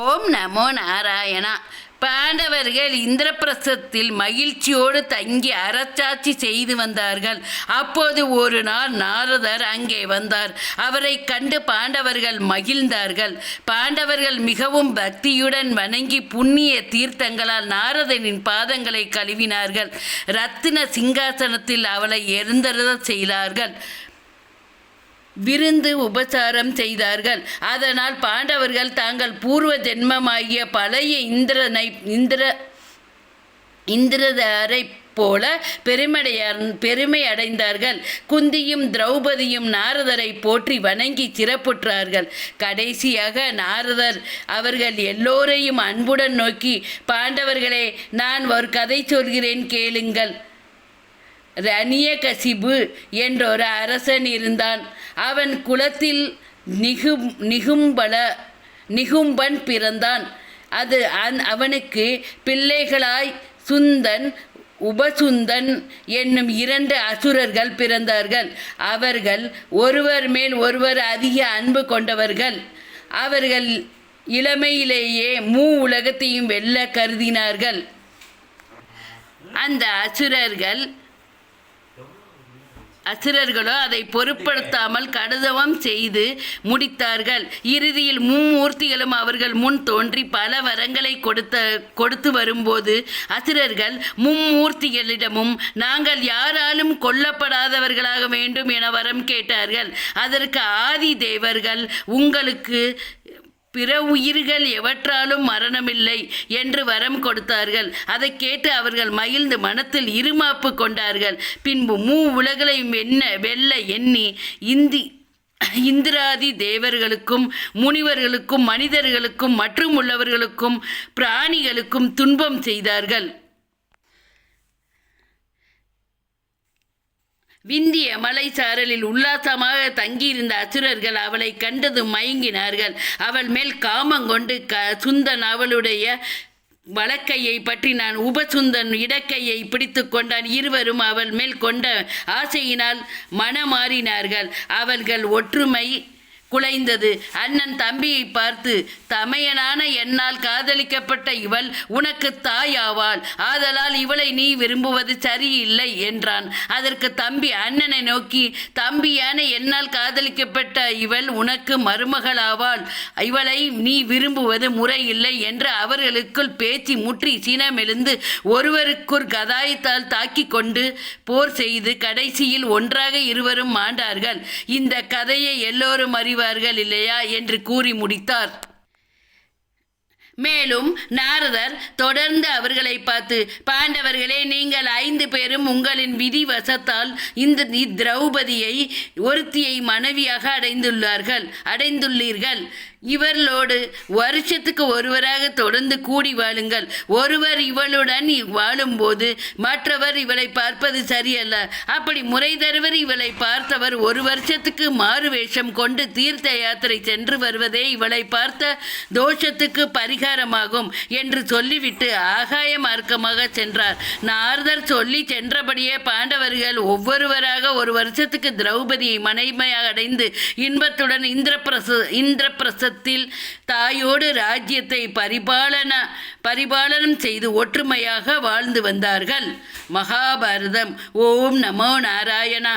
ஓம் நமோ நாராயணா. பாண்டவர்கள் இந்திரபிரசத்தில் மகிழ்ச்சியோடு தங்கி அரசாட்சி செய்து வந்தார்கள். அப்போது ஒரு நாள் நாரதர் அங்கே வந்தார். அவரை கண்டு பாண்டவர்கள் மகிழ்ந்தார்கள். பாண்டவர்கள் மிகவும் பக்தியுடன் வணங்கி புண்ணிய தீர்த்தங்களால் நாரதனின் பாதங்களை கழுவினார்கள். ரத்தின சிங்காசனத்தில் அவளை எழுந்தருள செய்தார்கள். விருந்து உபசாரம் செய்தார்கள். அதனால் பாண்டவர்கள் தாங்கள் பூர்வ ஜென்மமாகிய பழைய இந்திரரை போல பெருமை அடைந்தார்கள். குந்தியும் திரௌபதியும் நாரதரை போற்றி வணங்கி சிறப்புற்றார்கள். கடைசியாக நாரதர் அவர்கள் எல்லோரையும் அன்புடன் நோக்கி, பாண்டவர்களே, நான் ஒரு கதை சொல்கிறேன், கேளுங்கள். ரணியகசிபு என்றொரு அரசன் இருந்தான். அவன் குலத்தில் நிகும்பன் பிறந்தான். அவனுக்கு பிள்ளைகளாய் சுந்தன், உபசுந்தன் என்னும் 2 அசுரர்கள் பிறந்தார்கள். அவர்கள் ஒருவர் மேல் ஒருவர் அதிக அன்பு கொண்டவர்கள். அவர்கள் இளமையிலேயே உலகத்தையும் வெல்ல கருதினார்கள். அந்த அசுரர்களோ அதை பொருட்படுத்தாமல் கடுதவம் செய்து முடித்தார்கள். இறுதியில் மும்மூர்த்திகளும் அவர்கள் முன் தோன்றி பல வரங்களை கொடுத்து வரும்போது அசுரர்கள் மும்மூர்த்திகளிடமும் நாங்கள் யாராலும் கொல்லப்படாதவர்களாக வேண்டும் என வரம் கேட்டார்கள். அதற்கு ஆதி தேவர்கள், உங்களுக்கு பிற உயிர்கள் எவற்றாலும் மரணமில்லை என்று வரம் கொடுத்தார்கள். அதை கேட்டு அவர்கள் மகிழ்ந்து மனத்தில் இருமாப்பு கொண்டார்கள். பின்பு உலகளையும் வெல்ல எண்ணி இந்திராதி தேவர்களுக்கும் முனிவர்களுக்கும் மனிதர்களுக்கும் மற்றும் உள்ளவர்களுக்கும் பிராணிகளுக்கும் துன்பம் செய்தார்கள். விந்திய மலை சாரலில் உல்லாசமாக தங்கியிருந்த அசுரர்கள் அவளை கண்டது மயங்கினார்கள். அவள் மேல் காமங்கொண்டு சுந்தன் அவளுடைய வலக்கையை பற்றினான். உபசுந்தன் இடக்கையை பிடித்து கொண்டான். இருவரும் அவள் மேல் கொண்ட ஆசையினால் மனமாறினார்கள். அவர்கள் ஒற்றுமை குலைந்தது. அண்ணன் தம்பியை பார்த்து, தமையனான என்னால் காதலிக்கப்பட்ட இவள் உனக்கு தாய் ஆவாள், ஆதலால் இவளை நீ விரும்புவது சரியில்லை என்றான். அதற்கு தம்பி அண்ணனை நோக்கி, தம்பியான என்னால் காதலிக்கப்பட்ட இவள் உனக்கு மருமகள் ஆவாள், இவளை நீ விரும்புவது முறையில்லை என்று அவர்களுக்குள் பேச்சு முற்றி சினமெழுந்து ஒருவருக்குள் கதாயத்தால் தாக்கி கொண்டு போர் செய்து கடைசியில் ஒன்றாக இருவரும் மாண்டார்கள். இந்த கதையை எல்லோரும் அறிவார்கள் இல்லையா என்று கூறி முடித்தார். மேலும் நாரதர் தொடர்ந்து அவர்களை பார்த்து, பாண்டவர்களே, நீங்கள் 5 பேரும் உங்களின் விதி வசத்தால் இந்த திரௌபதியை ஒருத்தியை மனைவியாக அடைந்துள்ளீர்கள். இவர்களோடு வருஷத்துக்கு ஒருவராக தொடர்ந்து கூடி வாழுங்கள். ஒருவர் இவளுடன் வாழும்போது மற்றவர் இவளை பார்ப்பது சரியல்ல. அப்படி முறை தருவர் இவளை பார்த்தவர் ஒரு வருஷத்துக்கு மாறு வேஷம் கொண்டு தீர்த்த யாத்திரை சென்று வருவதே இவளை பார்த்த தோஷத்துக்கு பரிகாரமாகும் என்று சொல்லிவிட்டு ஆகாய மார்க்கமாக சென்றார். நாரதர் சொல்லி சென்றபடியே பாண்டவர்கள் ஒவ்வொருவராக ஒரு வருஷத்துக்கு திரௌபதியை மனைவியாக அடைந்து இன்பத்துடன் இந்திரபிரசத்தில் தாயோடு ராஜ்யத்தை பரிபாலனம் செய்து ஒற்றுமையாக வாழ்ந்து வந்தார்கள். மகாபாரதம். ஓம் நமோ நாராயணா.